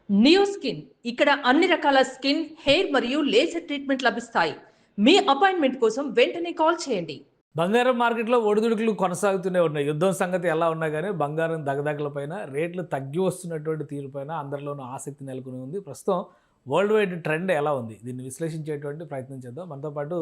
Neo skin ఇక్కడ అన్ని రకాల స్కిన్, హెయిర్ మరియు లేజర్ ట్రీట్మెంట్ లభిస్తాయి. మీ అపాయింట్మెంట్ కోసం వెంటనే కాల్ చేయండి. బంగారం మార్కెట్‌లో ఒడిదుడుకులు కొనసాగుతూనే ఉన్నాయి. యుద్ధం సంగతి ఎలా ఉన్నా గానీ, బంగారం దగదగలపైన రేట్లు తగ్గి వస్తున్నటువంటి తీరుపైన అందరిలోనూ ఆసక్తి నెలకొని ఉంది. ప్రస్తుతం వరల్డ్ వైడ్ ట్రెండ్ ఎలా ఉంది? దీన్ని విశ్లేషించేటువంటి ప్రయత్నం చేద్దాం. మనతో పాటు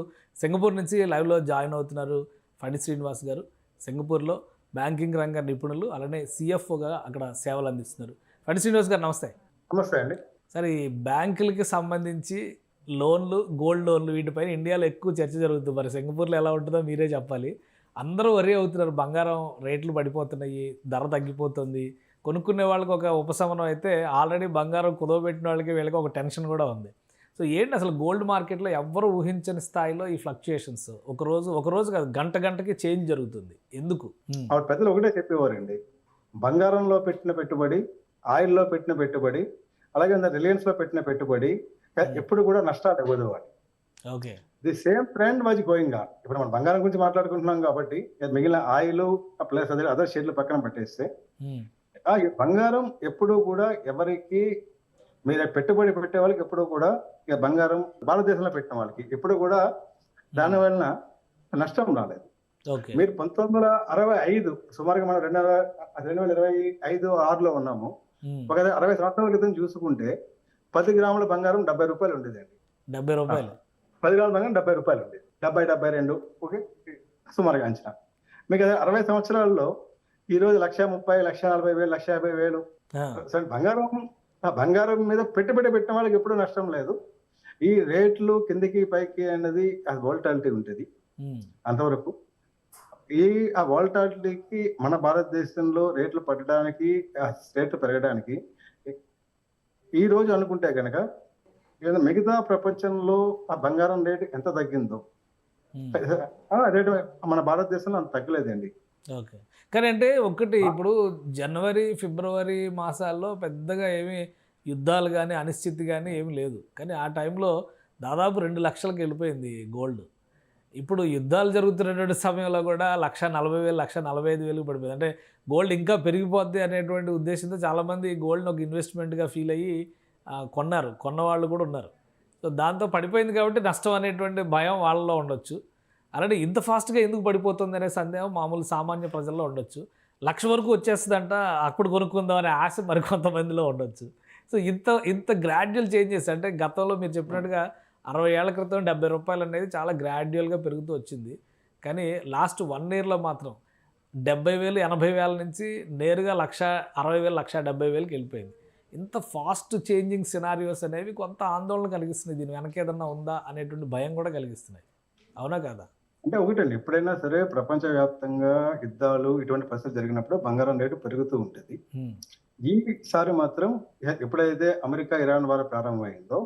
సింగపూర్ నుంచి లైవ్‌లో జాయిన్ అవుతున్నారు ఫణి శ్రీనివాస్ గారు. సింగపూర్‌లో బ్యాంకింగ్ రంగ నిపుణులు, అలానే సీఎఫ్ఓగా అక్కడ సేవలు అందిస్తున్నారు. ఫణి శ్రీనివాస్ గారు నమస్తే. నమస్తే అండి. సరే, ఈ బ్యాంకులకి సంబంధించి లోన్లు, గోల్డ్ లోన్లు వీటిపైన ఇండియాలో ఎక్కువ చర్చ జరుగుతుంది. మరి సింగపూర్‌లో ఎలా ఉంటుందో మీరే చెప్పాలి. అందరూ వరీ అవుతున్నారు. బంగారం రేట్లు పడిపోతున్నాయి, ధర తగ్గిపోతుంది. కొనుక్కునే వాళ్ళకి ఒక ఉపశమనం అయితే, ఆల్రెడీ బంగారం కుదవబెట్టిన వాళ్ళకి వీళ్ళకి ఒక టెన్షన్ కూడా ఉంది. సో ఏంటి అసలు గోల్డ్ మార్కెట్‌లో ఎవ్వరు ఊహించని స్థాయిలో ఈ ఫ్లక్చుయేషన్స్ ఒకరోజు కాదు, గంటకి చేంజ్ జరుగుతుంది. ఎందుకు? ఆవిడ పెద్దలు ఒకటే చెప్పేవారండి. బంగారంలో పెట్టిన పెట్టుబడి, ఆయిల్‌లో పెట్టిన పెట్టుబడి, అలాగే రిలయన్స్‌లో పెట్టిన పెట్టుబడి ఎప్పుడు కూడా నష్టాలు ఇవ్వదు అని. Okay. The same trend was going on. ఇప్పుడు మనం బంగారం గురించి మాట్లాడుకుంటున్నాం కాబట్టి మిగిలిన ఆయిల్ ప్లస్ అదే అదర్ షేర్లు పక్కన పెట్టేస్తే ఈ బంగారం ఎప్పుడూ కూడా ఎవరికి మీరు పెట్టుబడి పెట్టే వాళ్ళకి ఎప్పుడూ కూడా ఇక బంగారం భారతదేశంలో పెట్టిన వాళ్ళకి ఎప్పుడు కూడా దాని వలన నష్టం రాలేదు. మీరు 1965 సుమారుగా మనం 2025-6లో ఉన్నాము. ఒక 60 సంవత్సరాల క్రితం చూసుకుంటే 10 గ్రాముల బంగారం 70 రూపాయలు ఉండేదండి. 70 రూపాయలు. 10 గ్రాముల బంగారం 70 రూపాయలు ఉండేది. 70-72 ఓకే సుమారుగా అంచనా. మీకు అదే 60 సంవత్సరాల్లో ఈ రోజు 1,30,000, 1,40,000, 1,50,000 బంగారం మీద పెట్టుబడి పెట్టిన వాళ్ళకి ఎప్పుడూ నష్టం లేదు. ఈ రేట్లు కిందికి పైకి అనేది అది వోల్టాలిటీ ఉంటుంది అంతవరకు. ఆ వోల్టాలిటీకి మన భారతదేశంలో రేట్లు పడడానికి, రేట్లు పెరగడానికి ఈ రోజు అనుకుంటే కనుక మిగతా ప్రపంచంలో ఆ బంగారం రేటు ఎంత తగ్గిందో రేటు మన భారతదేశంలో అంత తగ్గలేదండి. ఓకే. కానీ అంటే ఒకటి, ఇప్పుడు జనవరి, ఫిబ్రవరి మాసాల్లో పెద్దగా ఏమీ యుద్ధాలు కానీ, అనిశ్చితి కానీ ఏమీ లేదు. కానీ ఆ టైంలో దాదాపు 2 లక్షలకు వెళ్ళిపోయింది గోల్డ్. ఇప్పుడు యుద్ధాలు జరుగుతున్నటువంటి సమయంలో కూడా 1,40,000, 1,45,000 పడిపోయింది. అంటే గోల్డ్ ఇంకా పెరిగిపోద్ది అనేటువంటి ఉద్దేశంతో చాలామంది గోల్డ్ని ఒక ఇన్వెస్ట్మెంట్గా ఫీల్ అయ్యి కొన్నారు. కొన్నవాళ్ళు కూడా ఉన్నారు. సో దాంతో పడిపోయింది కాబట్టి నష్టం అనేటువంటి భయం వాళ్ళలో ఉండొచ్చు. అలాగే ఇంత ఫాస్ట్గా ఎందుకు పడిపోతుంది అనే సందేహం మామూలు సామాన్య ప్రజల్లో ఉండొచ్చు. 1,00,000 వరకు వచ్చేస్తుందంట, అప్పుడు కొనుక్కుందాం అనే ఆశ మరికొంతమందిలో ఉండొచ్చు. సో ఇంత గ్రాడ్యువల్ చేంజెస్, అంటే గతంలో మీరు చెప్పినట్టుగా 60 ఏళ్ల క్రితం 70 రూపాయలు అనేది చాలా గ్రాడ్యువల్గా పెరుగుతూ వచ్చింది. కానీ లాస్ట్ 1 ఇయర్లో మాత్రం 70,000, 80,000 నుంచి నేరుగా 1,60,000, 1,70,000కి వెళ్ళిపోయింది. ఇంత ఫాస్ట్ చేంజింగ్ సినారియోస్ అనేవి కొంత ఆందోళన కలిగిస్తున్నాయి. దీని వెనక ఏదన్నా ఉందా అనేటువంటి భయం కూడా కలిగిస్తున్నాయి. అవునా కాదా? అంటే ఒకటండి, ఎప్పుడైనా సరే ప్రపంచవ్యాప్తంగా యుద్ధాలు ఇటువంటి పరిస్థితులు జరిగినప్పుడు బంగారం రేటు పెరుగుతూ ఉంటుంది. ఈసారి మాత్రం ఎప్పుడైతే అమెరికా ఇరాన్ వారు ప్రారంభమైందో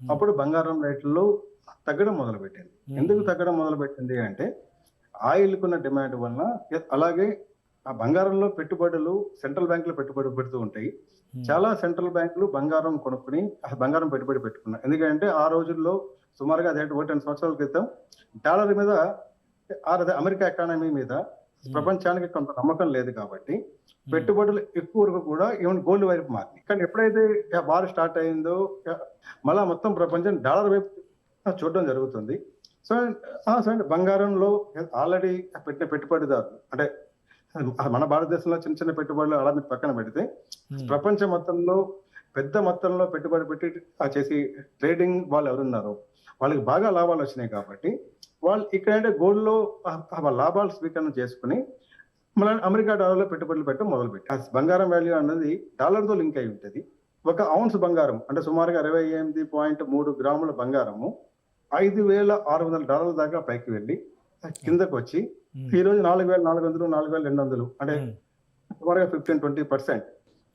అప్పుడు బంగారం రేట్లు తగ్గడం మొదలుపెట్టింది. ఎందుకు తగ్గడం మొదలుపెట్టింది అంటే ఆయిల్కున్న డిమాండ్ వలన, అలాగే ఆ బంగారంలో పెట్టుబడులు సెంట్రల్ బ్యాంకులు పెట్టుబడి పెడుతూ ఉంటాయి. చాలా సెంట్రల్ బ్యాంకులు బంగారం కొనుక్కుని బంగారం పెట్టుబడి పెట్టుకున్నాయి. ఎందుకంటే ఆ రోజుల్లో సుమారుగా 10 సంవత్సరాల క్రితం డాలర్ మీద అమెరికా ఎకానమీ మీద ప్రపంచానికి కొంత నమ్మకం లేదు కాబట్టి పెట్టుబడులు ఎక్కువ వరకు కూడా ఈవెన్ గోల్డ్ వైపు మారింది. కానీ ఎప్పుడైతే వార్ స్టార్ట్ అయిందో మళ్ళా మొత్తం ప్రపంచం డాలర్ వైపు చూడడం జరుగుతుంది. సో బంగారంలో ఆల్రెడీ పెట్టిన పెట్టుబడిదారులు, అంటే మన భారతదేశంలో చిన్న చిన్న పెట్టుబడులు అలా మీరు పక్కన పెడితే ప్రపంచ మొత్తంలో పెద్ద మొత్తంలో పెట్టుబడి పెట్టి చేసి ట్రేడింగ్ వాళ్ళు ఎవరున్నారో వాళ్ళకి బాగా లాభాలు వచ్చినాయి కాబట్టి వాళ్ళు ఇక్కడంటే గోల్డ్లో లాభాలు స్వీకరణ చేసుకుని మళ్ళీ అమెరికా డాలర్లో పెట్టుబడులు పెట్టడం మొదలుపెట్టారు. బంగారం వాల్యూ అన్నది డాలర్తో లింక్ అయి ఉంటుంది. ఒక ఔన్స్ బంగారం అంటే సుమారుగా 28.3 గ్రాముల బంగారము $5,600 దాకా పైకి వెళ్ళి కిందకు వచ్చి ఈ రోజు 4,400, 4,200 అంటే సుమారుగా 15-20%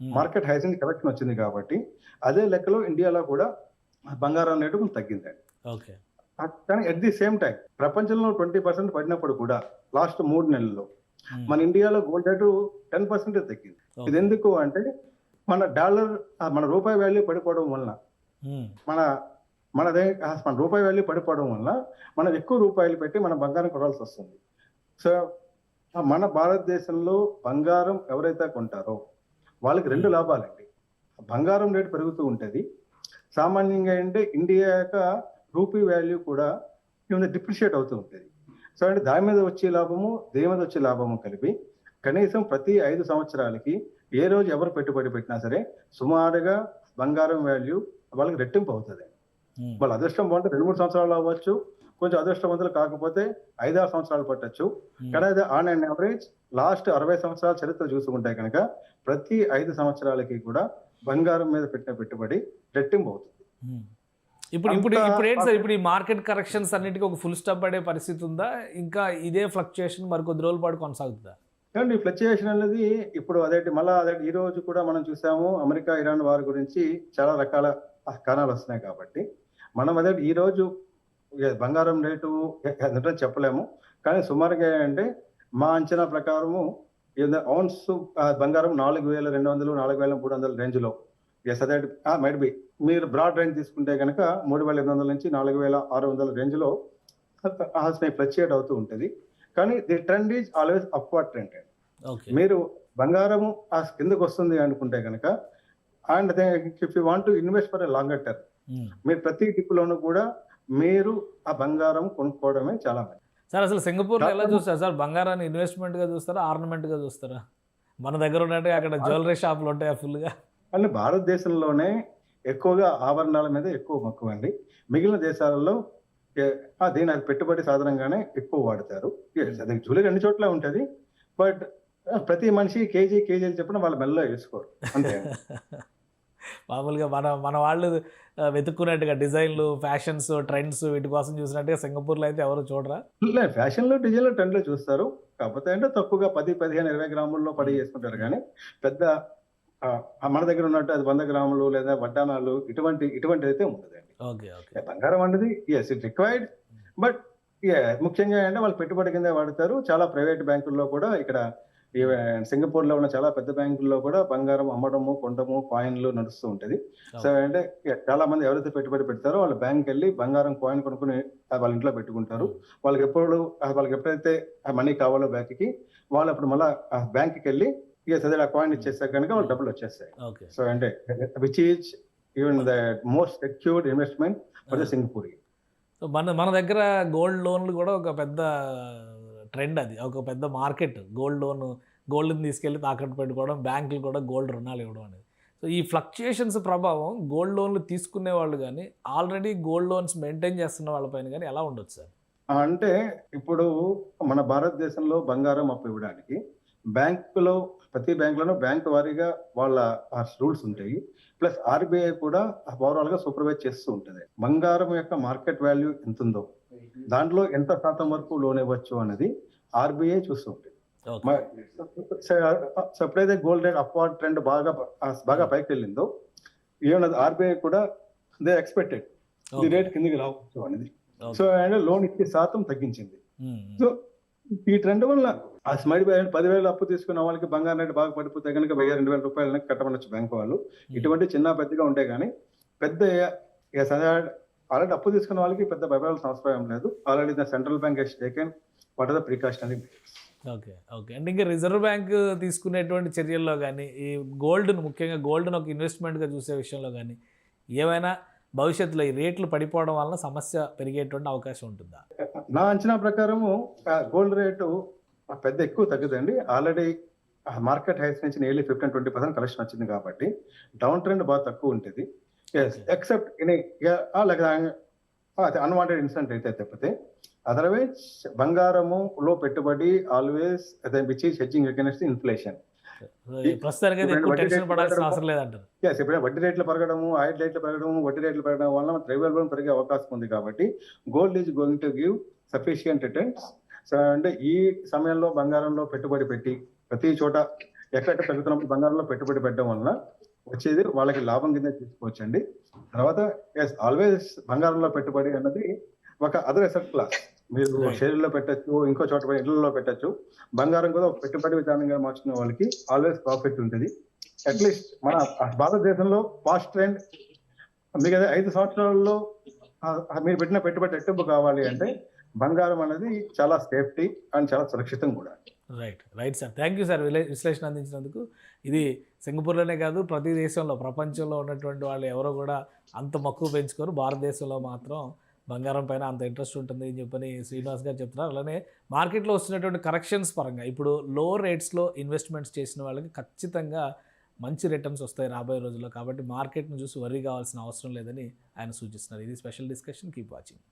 మార్కెట్ హైస్ కలెక్షన్ వచ్చింది. కాబట్టి అదే లెక్కలో ఇండియాలో కూడా బంగారం రేటు కొంచెం తగ్గిందండి. కానీ అట్ ది సేమ్ టైం ప్రపంచంలో 20% పడినప్పుడు కూడా లాస్ట్ 3 నెలల్లో మన ఇండియాలో గోల్డ్ రేటు 10% తగ్గింది. ఇది ఎందుకు అంటే మన రూపాయి వాల్యూ పడిపోవడం వలన, మన రూపాయి వాల్యూ పడిపోవడం వలన మనం ఎక్కువ రూపాయలు పెట్టి మన బంగారం కొనాల్సి వస్తుంది. సో మన భారతదేశంలో బంగారం ఎవరైతే కొంటారో వాళ్ళకి 2 లాభాలండి. బంగారం రేటు పెరుగుతూ ఉంటుంది. సామాన్యంగా అంటే ఇండియా యొక్క రూపీ వాల్యూ కూడా డిప్రిషియేట్ అవుతూ ఉంటుంది. సో అంటే దాని మీద వచ్చే లాభము, దేని మీద వచ్చే లాభము కలిపి కనీసం ప్రతి 5 సంవత్సరాలకి ఏ రోజు ఎవరు పెట్టుబడి పెట్టినా సరే సుమారుగా బంగారం వాల్యూ వాళ్ళకి రెట్టింపు అవుతుంది. వాళ్ళ అదృష్టం బాగుంటే 2-3 సంవత్సరాలు అవ్వచ్చు, కొంచెం అదృష్టవంతులు కాకపోతే 5-6 సంవత్సరాలు పట్టచ్చు. కానీ అది ఆన్ అండ్ యావరేజ్ లాస్ట్ 60 సంవత్సరాల చరిత్ర చూసుకుంటే కనుక ప్రతి 5 సంవత్సరాలకి కూడా బంగారం మీద పెట్టిన పెట్టుబడి రెట్టింపు అవుతుంది. ఇప్పుడు ఇప్పుడు ఇప్పుడు ఏంటి సార్, ఇప్పుడు ఈ మార్కెట్ కరెక్షన్స్ అన్నిటికీ ఒక ఫుల్ స్టాప్ పడే పరిస్థితి ఉందా, ఇంకా ఇదే ఫ్లక్చుయేషన్ మరికొద్ది రోజుల పాటు కొనసాగుతుందా? ఈ ఫ్లక్చుయేషన్ అనేది ఇప్పుడు మళ్ళీ ఈ రోజు కూడా మనం చూసాము, అమెరికా ఇరాన్ వార్ గురించి చాలా రకాల కారణాలు వస్తున్నాయి కాబట్టి మనం ఈ రోజు బంగారం రేటు ఎంత చెప్పలేము. కానీ సుమారుగా అంటే మా అంచనా ప్రకారము ఔన్స్ బంగారం 4,200 4,300 రేంజ్లో మైట్ బి. మీరు బ్రాడ్ రేంజ్ తీసుకుంటే కనుక 3,800 నుంచి 4,600 రేంజ్లో ఫ్లక్చుయేట్ అవుతూ ఉంటుంది. కానీ the trend is always upward trend. మీరు బంగారము కిందకు వస్తుంది అనుకుంటే కనుక and if you want to invest for a longer term, మీరు ప్రతి డిప్లోనూ కూడా మీరు ఆ బంగారం కొనుక్కోవడమే చాలా మంచిది. సార్ అసలు సింగపూర్లో ఎలా చూస్తారు సార్, బంగారాన్ని ఇన్వెస్ట్మెంట్గా చూస్తారా, ఆర్నమెంట్గా చూస్తారా? మన దగ్గర ఉన్నట్టు అక్కడ జ్యువెలరీ షాపులు ఉంటాయా ఫుల్గా? అంటే భారతదేశంలోనే ఎక్కువగా ఆభరణాల మీద ఎక్కువ మక్కువ అండి. మిగిలిన దేశాలలో దీని అది పెట్టుబడి సాధనంగానే ఎక్కువ వాడతారు. అది జ్యువెలరీ అన్ని చోట్ల ఉంటుంది, బట్ ప్రతి మనిషి కేజీలు చెప్పిన వాళ్ళ మెల్లో వేసుకోరు అంతే. మామూలుగా మన వాళ్ళు వెతుక్కున్నట్టుగా డిజైన్లు, ఫ్యాషన్స్, ట్రెండ్స్ వీటి కోసం చూసినట్టుగా సింగపూర్లో అయితే ఎవరు చూడరా? ఫ్యాషన్లో, డిజైన్లో, ట్రెండ్లో చూస్తారు. కాకపోతే అంటే తక్కువగా 10, 15, 20 గ్రాముల్లో పడి చేసుకుంటారు. కానీ పెద్ద మన దగ్గర ఉన్నట్టు అది 100 గ్రాములు లేదా వడ్డానాలు ఇటువంటి అయితే ఉండదండి. బంగారం అనేది ఇట్ రిక్వైర్డ్, బట్ ముఖ్యంగా అంటే వాళ్ళు పెట్టుబడి కింద వాడతారు. చాలా ప్రైవేట్ బ్యాంకుల్లో కూడా ఇక్కడ సింగపూర్ లో ఉన్న చాలా పెద్ద బ్యాంకుల్లో కూడా బంగారం అమ్మడము, కొనడము, కాయిన్లు నడుస్తూ ఉంటది. సో అంటే చాలా మంది ఎవరైతే పెట్టుబడి పెడతారో వాళ్ళు బ్యాంక్ వెళ్ళి బంగారం కాయిన్ కొనుక్కుని వాళ్ళ ఇంట్లో పెట్టుకుంటారు. వాళ్ళకి ఎప్పుడైతే మనీ కావాలో బ్యాంక్కి, వాళ్ళు అప్పుడు మళ్ళీ బ్యాంక్కి వెళ్ళి ఆ కాయిన్ ఇచ్చేస్తే కనుక వాళ్ళు డబ్బులు వచ్చేస్తాయి. సో అంటే which is even the most secured investment for the Singapore. So మన దగ్గర గోల్డ్ లోన్లు కూడా ఒక పెద్ద ట్రెండ్, అది ఒక పెద్ద మార్కెట్. గోల్డ్ని తీసుకెళ్ళి తాకట్టు పెట్టుకోవడం, బ్యాంకులు కూడా గోల్డ్ రుణాలు ఇవ్వడం అనేది. సో ఈ ఫ్లక్చుయేషన్స్ ప్రభావం గోల్డ్ లోన్లు తీసుకునే వాళ్ళు కానీ ఆల్రెడీ గోల్డ్ లోన్స్ మెయింటైన్ చేస్తున్న వాళ్ళపైన కానీ ఎలా ఉండొచ్చు సార్? అంటే ఇప్పుడు మన భారతదేశంలో బంగారం అప్పు ఇవ్వడానికి బ్యాంకులో ప్రతి బ్యాంకులోనూ బ్యాంకు వారీగా వాళ్ళ రూల్స్ ఉంటాయి. ప్లస్ ఆర్బీఐ కూడా ఓవరాల్ గా సూపర్వైజ్ చేస్తూ ఉంటుంది. బంగారం యొక్క మార్కెట్ వాల్యూ ఎంత ఉందో దాంట్లో ఎంత శాతం వరకు లోన్ ఇవ్వచ్చు అనేది ఆర్బీఐ చూస్తూ ఉంటుంది. ఎప్పుడైతే గోల్డ్ రేట్ అప్వార్డ్ ట్రెండ్ బాగా పైకి వెళ్ళిందో ఏమన్నది ఆర్బీఐ కూడా దే ఎక్స్పెక్టెడ్ ఈ రేట్ కిందికి రావచ్చు అనేది. సో అండ్ లోన్ ఇచ్చే శాతం తగ్గించింది. సో ఈ ట్రెండ్ వల్ల ఆ స్మైడ్ 10,000 అప్పు తీసుకున్న వాళ్ళకి బంగారం రేటు బాగా పడిపోతే కనుక 1,000-2,000 రూపాయలు కట్టమనొచ్చు బ్యాంకు వాళ్ళు. ఇటువంటి చిన్న పెద్దగా ఉంటాయి. కానీ పెద్ద ఆల్రెడీ అప్పు తీసుకున్న వాళ్ళకి పెద్ద భయపడాల్సిన అవసరం లేదు. Already the central bank has taken what are the precautionary measures. Okay అంటే ఇంకా రిజర్వ్ బ్యాంక్ తీసుకునేటువంటి చర్యల్లో కానీ ఈ గోల్డ్ను, ముఖ్యంగా గోల్డ్ను ఒక ఇన్వెస్ట్మెంట్గా చూసే విషయంలో కానీ ఏమైనా భవిష్యత్తులో ఈ రేట్లు పడిపోవడం వలన సమస్య పెరిగేటువంటి అవకాశం ఉంటుందా? నా అంచనా ప్రకారము గోల్డ్ రేటు పెద్ద ఎక్కువ తగ్గదండి. ఆల్రెడీ మార్కెట్ హైస్ నుంచి నియర్లీ 15-20% కలెక్షన్ వచ్చింది కాబట్టి డౌన్ ట్రెండ్ బాగా తక్కువ ఉంటుంది. ఎక్సెప్ట్ అన్వాంటెడ్ ఇన్సిడెంట్ అయితే తప్పితే అదర్వైజ్ బంగారములో పెట్టుబడి always which is hedging against inflation. ఎప్పుడైనా వడ్డీ రేట్లు పెరగడము, ఆయిల్ రేట్లు పెరగడము, వడ్డీ రేట్లు పెరగడం వల్ల ద్రవ్యోల్బణం పెరిగే అవకాశం ఉంది. కాబట్టి gold is going to give sufficient returns. So అంటే ఈ సమయంలో బంగారంలో పెట్టుబడి పెట్టి ప్రతి చోట ఎక్కడెక్కడ పెరుగుతున్నప్పుడు బంగారంలో పెట్టుబడి పెట్టడం వలన వచ్చేది వాళ్ళకి లాభం కింద తీసుకోవచ్చండి. తర్వాత ఆల్వేస్ బంగారంలో పెట్టుబడి అన్నది ఒక అదర్ అసెట్ క్లాస్. మీరు షేర్లో పెట్టచ్చు, ఇంకో చోట ఇళ్లలో పెట్టచ్చు. బంగారం కూడా ఒక పెట్టుబడి విధానంగా మార్చుకునే వాళ్ళకి ఆల్వేస్ ప్రాఫిట్ ఉంటుంది. అట్లీస్ట్ మన భారతదేశంలో ఫాస్ట్ ట్రెండ్ మీకు 5 సంవత్సరాల్లో మీరు పెట్టిన పెట్టుబడి రెట్టింపు కావాలి అంటే బంగారం అనేది చాలా సేఫ్టీ అండ్ చాలా సురక్షితం కూడా. Right sir, thank you sir విశ్లేషణ అందించినందుకు. ఇది సింగపూర్లోనే కాదు, ప్రతి దేశంలో, ప్రపంచంలో ఉన్నటువంటి వాళ్ళు ఎవరో కూడా అంత మక్కువ పెంచుకోరు. భారతదేశంలో మాత్రం బంగారం పైన అంత ఇంట్రెస్ట్ ఉంటుంది అని చెప్పని శ్రీనివాస్ గారు చెప్తున్నారు. అలానే మార్కెట్లో వస్తున్నటువంటి కరెక్షన్స్ పరంగా ఇప్పుడు లో రేట్స్లో ఇన్వెస్ట్మెంట్స్ చేసిన వాళ్ళకి ఖచ్చితంగా మంచి రిటర్న్స్ వస్తాయి రాబోయే రోజుల్లో. కాబట్టి మార్కెట్ను చూసి వర్రీ కావాల్సిన అవసరం లేదని ఆయన సూచిస్తున్నారు. ఇది స్పెషల్ డిస్కషన్. Keep watching.